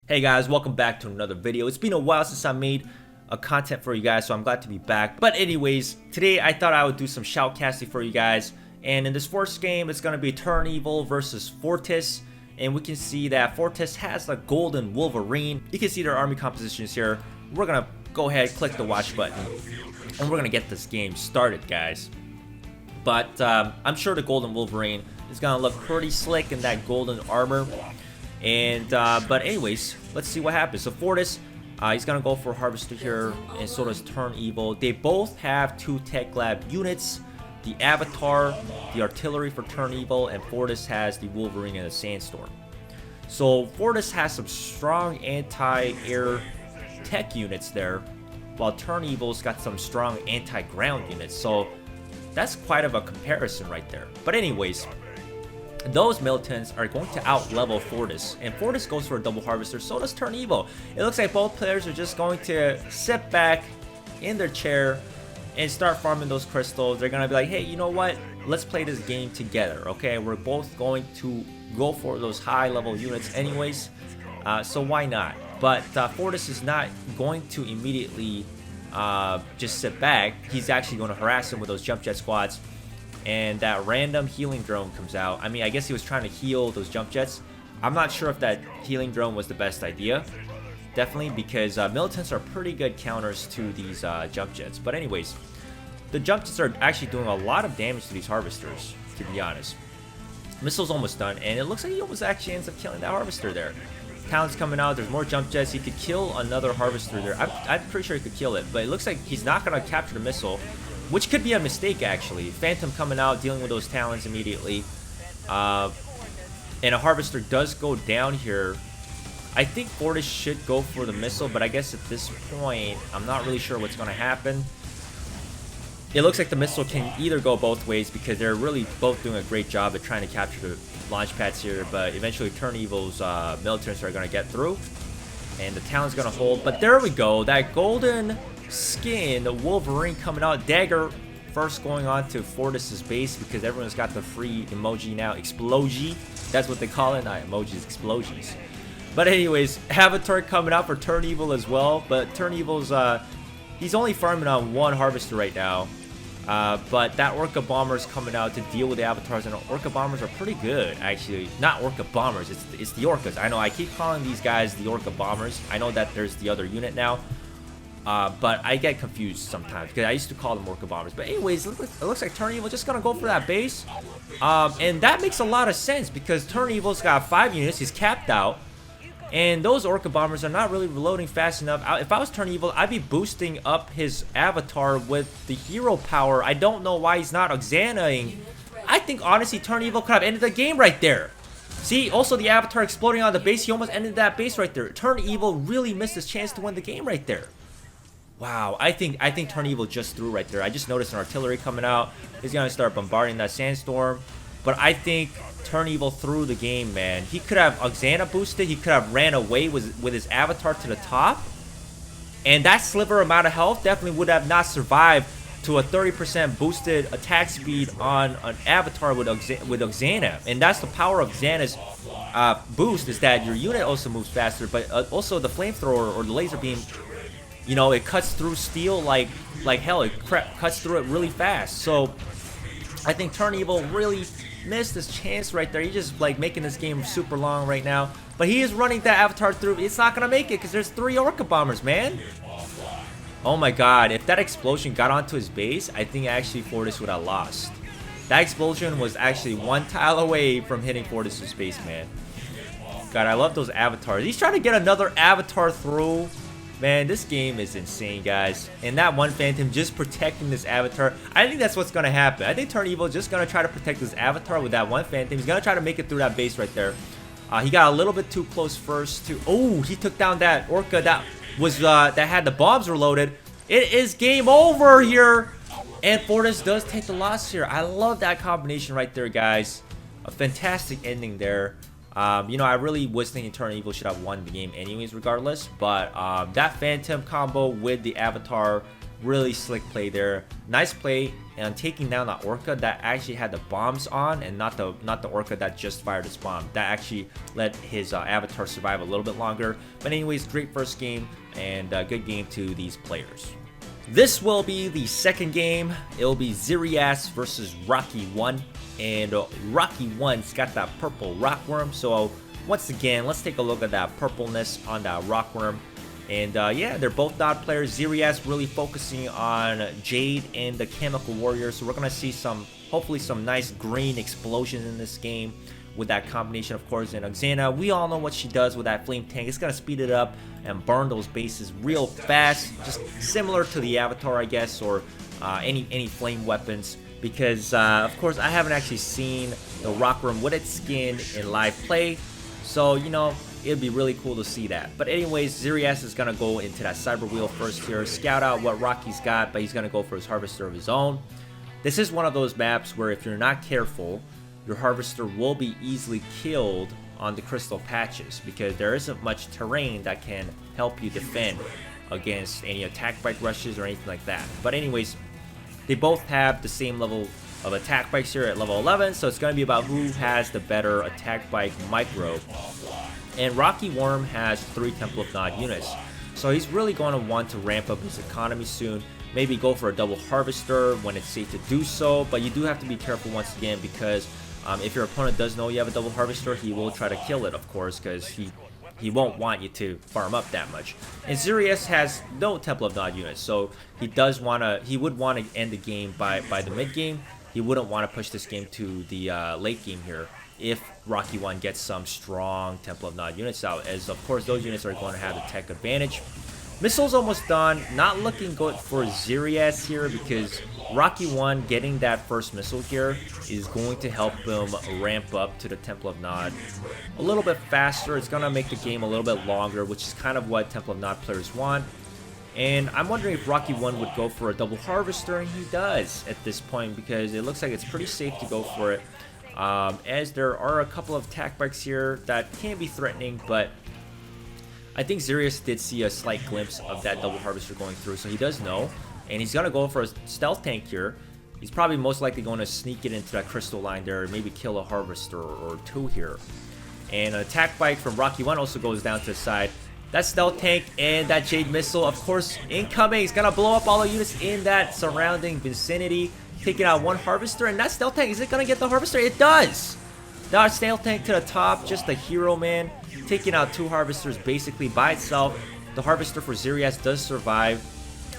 Hey guys, welcome back to another video. It's been a while since I made a content for you guys, so I'm glad to be back. But anyways, today I thought I would do some shoutcasting for you guys. And in this first game, it's going to be Turn Evil versus Fortis. And we can see that Fortis has the golden Wolverine. You can see their army compositions here. We're going to go ahead, click the watch button, and we're going to get this game started, guys. But I'm sure the golden Wolverine is going to look pretty slick in that golden armor. And but anyways, let's see what happens. So Fortis, he's gonna go for Harvester here, and so does Turn Evil. They both have 2 Tech Lab units, the Avatar, the Artillery for Turn Evil, and Fortis has the Wolverine and the Sandstorm. So Fortis has some strong anti-air tech units there, while Turn Evil's got some strong anti-ground units. So that's quite of a comparison right there. But anyways, those militants are going to out-level Fortis, and Fortis goes for a double harvester, so does Turn Evil. It looks like both players are just going to sit back in their chair and start farming those crystals. They're going to be like, hey, you know what? Let's play this game together, okay? We're both going to go for those high-level units anyways, so why not? But Fortis is not going to immediately just sit back. He's actually going to harass him with those jump jet squads. And that random healing drone comes out. I mean, I guess he was trying to heal those jump jets. I'm not sure if that healing drone was the best idea. Definitely, because militants are pretty good counters to these jump jets. But anyways, the jump jets are actually doing a lot of damage to these harvesters, to be honest. Missile's almost done, and it looks like he almost actually ends up killing that harvester there. Talon's coming out. There's more jump jets. He could kill another harvester there. I'm pretty sure he could kill it, but it looks like he's not going to capture the missile, which could be a mistake, actually. Phantom coming out, dealing with those Talons immediately. And a Harvester does go down here. I think Fortis should go for the missile, but I guess at this point, I'm not really sure what's going to happen. It looks like the missile can either go both ways, because they're really both doing a great job at trying to capture the launch pads here. But eventually, Turn Evil's militants are going to get through, and the Talon's going to hold. But there we go. That golden skin, the Wolverine coming out. Dagger first going on to Fortis's base, because everyone's got the free emoji now. Exploji, that's what they call it. Not emojis, explosions. But anyways, Avatar coming out for Turn Evil as well. But Turn Evil's he's only farming on 1 harvester right now. But that Orca Bomber's coming out to deal with the Avatars, and Orca Bombers are pretty good, actually. Not Orca Bombers, it's the Orcas. I know, I keep calling these guys the Orca Bombers. I know that there's the other unit now. But I get confused sometimes, because I used to call them Orca Bombers. But anyways, it looks like Turn Evil just gonna go for that base. And that makes a lot of sense, because Turn Evil's got 5 units, he's capped out. And those Orca Bombers are not really reloading fast enough. If I was Turn Evil, I'd be boosting up his Avatar with the hero power. I don't know why he's not Oxanaing. I think, honestly, Turn Evil could have ended the game right there. See, also the Avatar exploding on the base, he almost ended that base right there. Turn Evil really missed his chance to win the game right there. Wow, I think Turn Evil just threw right there. I just noticed an artillery coming out. He's gonna start bombarding that Sandstorm. But I think Turn Evil threw the game, man. He could have Oxana boosted. He could have ran away with his Avatar to the top. And that sliver amount of health definitely would have not survived to a 30% boosted attack speed on an Avatar with Oxana. And that's the power of Xana's boost, is that your unit also moves faster, but also the flamethrower or the laser beam, you know, it cuts through steel like hell. It cuts through it really fast. So I think Turn Evil really missed his chance right there. He's just like making this game super long right now. But he is running that Avatar through. It's not gonna make it, because there's 3 Orca Bombers, man. Oh my god, if that explosion got onto his base, I think actually Fortis would have lost. That explosion was actually 1 tile away from hitting Fortis's base, man. God, I love those Avatars. He's trying to get another Avatar through. Man, this game is insane, guys. And that 1 Phantom just protecting this Avatar. I think that's what's going to happen. I think Turn Evil is just going to try to protect this Avatar with that 1 Phantom. He's going to try to make it through that base right there. He got a little bit too close first to... Oh, he took down that Orca that was that had the bombs reloaded. It is game over here. And Fortis does take the loss here. I love that combination right there, guys. A fantastic ending there. You know, I really was thinking Turn Evil should have won the game anyways, regardless. But that Phantom combo with the Avatar Really slick play there. Nice play and taking down that Orca that actually had the bombs on, and not the Orca that just fired its bomb. That actually let his avatar survive a little bit longer. But anyways, great first game and good game to these players. This will be the second game. It will be Zirias versus Rocky1. And Rocky1's got that purple ROCKWORM. So once again, let's take a look at that purpleness on that ROCKWORM. And yeah, they're both Nod players. Zirias really focusing on Jade and the Chemical Warrior. So we're going to see hopefully some nice green explosions in this game with that combination, of course. And Oxana, we all know what she does with that flame tank. It's going to speed it up and burn those bases real fast. Just similar to the Avatar, I guess, or any flame weapons. Because, of course, I haven't actually seen the ROCKWORM with its skin in live play. So, you know, it'd be really cool to see that. But anyways, Zirias is going to go into that Cyber Wheel first here. Scout out what Rocky's got, but he's going to go for his Harvester of his own. This is one of those maps where if you're not careful, your Harvester will be easily killed on the crystal patches, because there isn't much terrain that can help you defend against any attack bike rushes or anything like that. But anyways, they both have the same level of attack bikes here at level 11, so it's going to be about who has the better attack bike micro. And Rocky1 has 3 Temple of Nod units, so he's really going to want to ramp up his economy soon. Maybe go for a double Harvester when it's safe to do so, but you do have to be careful once again, because if your opponent does know you have a double Harvester, he will try to kill it, of course, because he won't want you to farm up that much. And Zirias has no Temple of Nod units, so he would want to end the game by the mid game. He wouldn't want to push this game to the late game here if Rocky1 gets some strong Temple of Nod units out, as of course those units are going to have the tech advantage. Missile's almost done. Not looking good for Zirias here, because Rocky1 getting that first missile here is going to help him ramp up to the Temple of Nod a little bit faster. It's going to make the game a little bit longer, which is kind of what Temple of Nod players want. And I'm wondering if Rocky1 would go for a double Harvester, and he does at this point, because it looks like it's pretty safe to go for it. As there are a couple of attack bikes here that can be threatening, but I think Zirias did see a slight glimpse of that double Harvester going through, so he does know. And he's going to go for a stealth tank here. He's probably most likely going to sneak it into that crystal line there, or maybe kill a Harvester or 2 here. And an attack bike from Rocky1 also goes down to the side. That stealth tank and that Jade missile, of course, incoming. He's going to blow up all the units in that surrounding vicinity, taking out 1 Harvester. And that stealth tank, is it going to get the Harvester? It does! That stealth tank to the top, just a hero, man. Taking out 2 Harvesters basically by itself. The Harvester for Zirias does survive.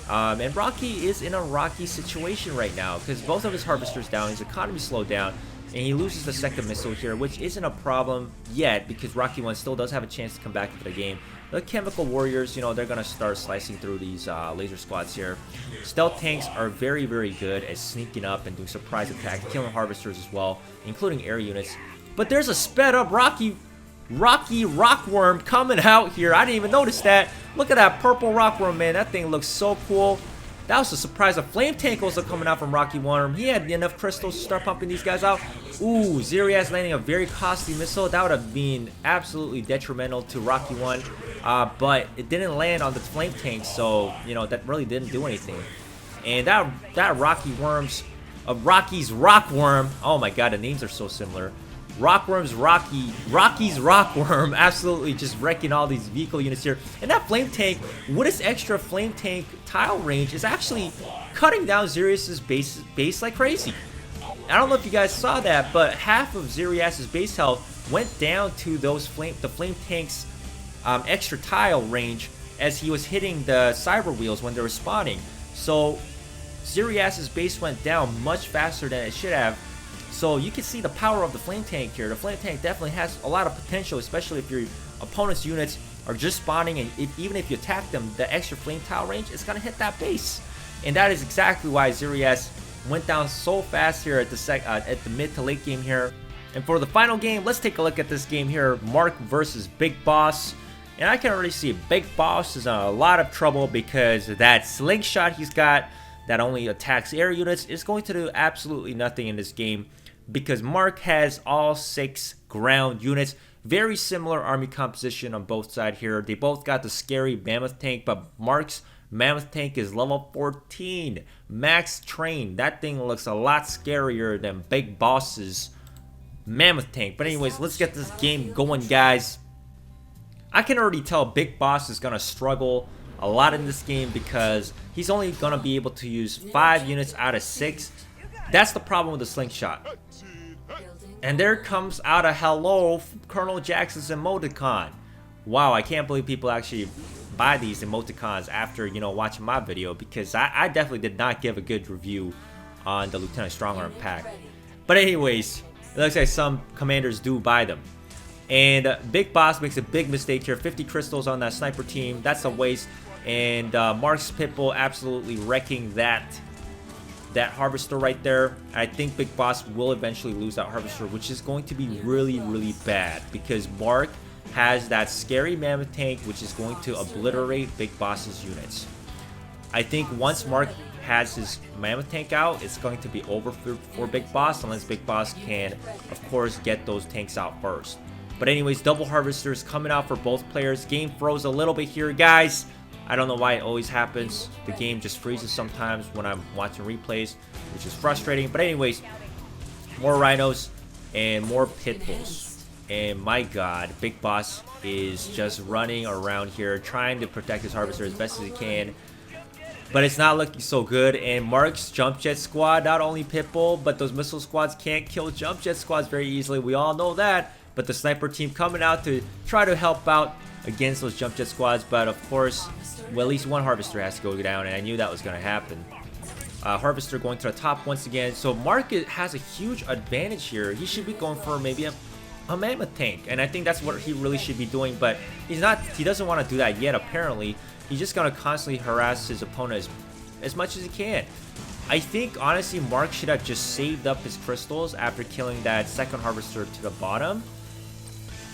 And Rocky is in a rocky situation right now, because both of his Harvesters down, his economy slowed down, and he loses the second missile here, which isn't a problem yet, because Rocky1 still does have a chance to come back into the game. The Chemical Warriors, you know, they're going to start slicing through these laser squads here. Stealth tanks are very, very good at sneaking up and doing surprise attacks, killing Harvesters as well, including air units. But there's a sped up Rocky ROCKWORM coming out here. I didn't even notice that. Look at that purple ROCKWORM, man. That thing looks so cool. That was a surprise. A flame tank also coming out from Rocky1. He had enough crystals to start pumping these guys out. Ooh, Zirias landing a very costly missile. That would have been absolutely detrimental to Rocky1. But it didn't land on the flame tank, so, you know, that really didn't do anything. And that Rocky's ROCKWORM. Oh my god, the names are so similar. Rocky's ROCKWORM, absolutely just wrecking all these vehicle units here. And that flame tank, with its extra flame tank tile range, is actually cutting down Zirias' base like crazy. I don't know if you guys saw that, but half of Zirias' base health went down to the flame tank's extra tile range as he was hitting the cyber wheels when they were spawning. So Zirias' base went down much faster than it should have. So you can see the power of the flame tank here. The flame tank definitely has a lot of potential, especially if your opponent's units are just spawning, and even if you attack them, the extra flame tile range is going to hit that base. And that is exactly why Zirias went down so fast here at the mid to late game here. And for the final game, let's take a look at this game here. Mark versus Big Boss. And I can already see Big Boss is in a lot of trouble, because that slingshot he's got that only attacks air units is going to do absolutely nothing in this game, because Mark has all 6 ground units. Very similar army composition on both sides here. They both got the scary mammoth tank, but Mark's Mammoth Tank is level 14. Max Train. That thing looks a lot scarier than Big Boss's Mammoth Tank. But anyways, let's get this game going, guys. I can already tell Big Boss is going to struggle a lot in this game because he's only going to be able to use 5 units out of 6. That's the problem with the slingshot. And there comes out a hello Colonel Jackson's emoticon. Wow, I can't believe people actually buy these emoticons after, you know, watching my video, because I definitely did not give a good review on the Lieutenant Strongarm pack. But anyways, it looks like some commanders do buy them. And Big Boss makes a big mistake here. 50 crystals on that sniper team. That's a waste. And Mark's Pitbull absolutely wrecking that harvester right there. I think Big Boss will eventually lose that harvester, which is going to be really, really bad, because Mark has that scary Mammoth Tank, which is going to obliterate Big Boss's units. I think once Mark has his Mammoth Tank out, it's going to be over for Big Boss, unless Big Boss can, of course, get those tanks out first. But anyways, double harvesters coming out for both players. Game froze a little bit here, guys. I don't know why it always happens. The game just freezes sometimes when I'm watching replays, which is frustrating. But anyways, more rhinos and more pit bulls. And my god, Big Boss is just running around here trying to protect his harvester as best as he can. But it's not looking so good. And Mark's jump jet squad, not only Pitbull, but those missile squads can't kill jump jet squads very easily. We all know that. But the sniper team coming out to try to help out against those jump jet squads. But of course, well, at least one harvester has to go down, and I knew that was going to happen. Harvester going to the top once again. So Mark has a huge advantage here. He should be going for maybe a Mammoth Tank, and I think that's what he really should be doing, but he's not. He doesn't want to do that yet, apparently. He's just going to constantly harass his opponent as much as he can. I think, honestly, Mark should have just saved up his crystals after killing that second harvester to the bottom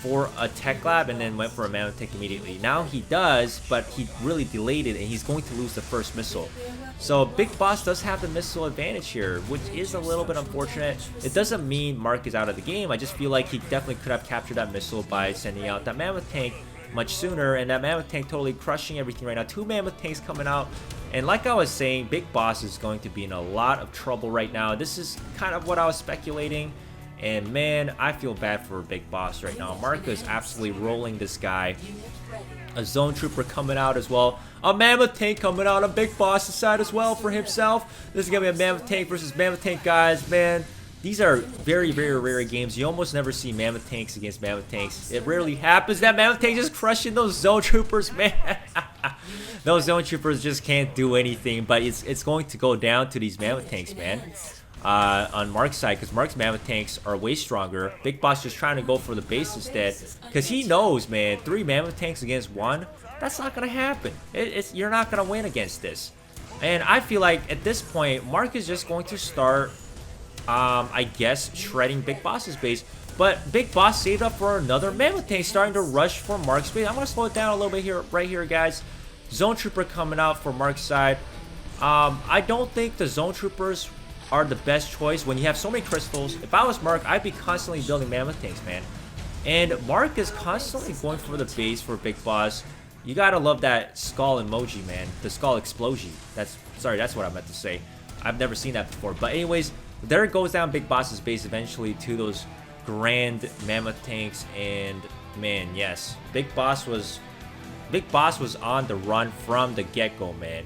for a tech lab, and then went for a Mammoth Tank immediately. Now he does, but he really delayed it, and he's going to lose the first missile. So Big Boss does have the missile advantage here, which is a little bit unfortunate. It doesn't mean Mark is out of the game. I just feel like he definitely could have captured that missile by sending out that Mammoth Tank much sooner, and that Mammoth Tank totally crushing everything right now. 2 Mammoth Tanks coming out, and like I was saying, Big Boss is going to be in a lot of trouble right now. This is kind of what I was speculating. And man, I feel bad for Big Boss right now. Mark is absolutely rolling this guy. A Zone Trooper coming out as well. A Mammoth Tank coming out on Big Boss's side as well for himself. This is going to be a Mammoth Tank versus Mammoth Tank, guys. Man, these are very, very rare games. You almost never see Mammoth Tanks against Mammoth Tanks. It rarely happens. That Mammoth Tank just crushing those Zone Troopers, man. Those Zone Troopers just can't do anything. But it's going to go down to these Mammoth Tanks, man. On Mark's side, because Mark's Mammoth Tanks are way stronger. Big Boss just trying to go for the base instead, because he knows, man, 3 Mammoth Tanks against 1, that's not gonna happen. You're not gonna win against this. And I feel like at this point, Mark is just going to start, I guess, shredding Big Boss's base. But Big Boss saved up for another Mammoth Tank, starting to rush for Mark's base. I'm gonna slow it down a little bit here, right here, guys. Zone Trooper coming out for Mark's side. I don't think the Zone Troopers are the best choice when you have so many crystals. If I was Mark, I'd be constantly building Mammoth Tanks, man. And Mark is constantly going for the base for Big Boss. You gotta love that skull emoji, man. The skull explosion. That's what I meant to say. I've never seen that before. But anyways, there it goes down Big Boss's base eventually to those grand Mammoth Tanks. And man, yes, Big Boss was on the run from the get-go, man.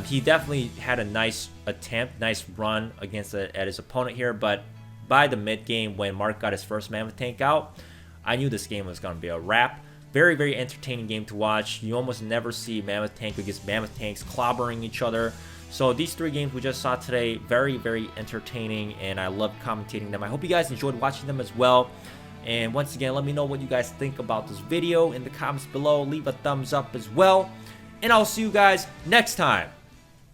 He definitely had a nice attempt, nice run against at his opponent here, but by the mid game when Mark got his first Mammoth Tank out, I knew this game was going to be a wrap. Very, very entertaining game to watch. You almost never see Mammoth Tank against Mammoth Tanks clobbering each other. So these 3 games we just saw today, very, very entertaining, and I love commentating them. I hope you guys enjoyed watching them as well. And once again, let me know what you guys think about this video in the comments below. Leave a thumbs up as well. And I'll see you guys next time.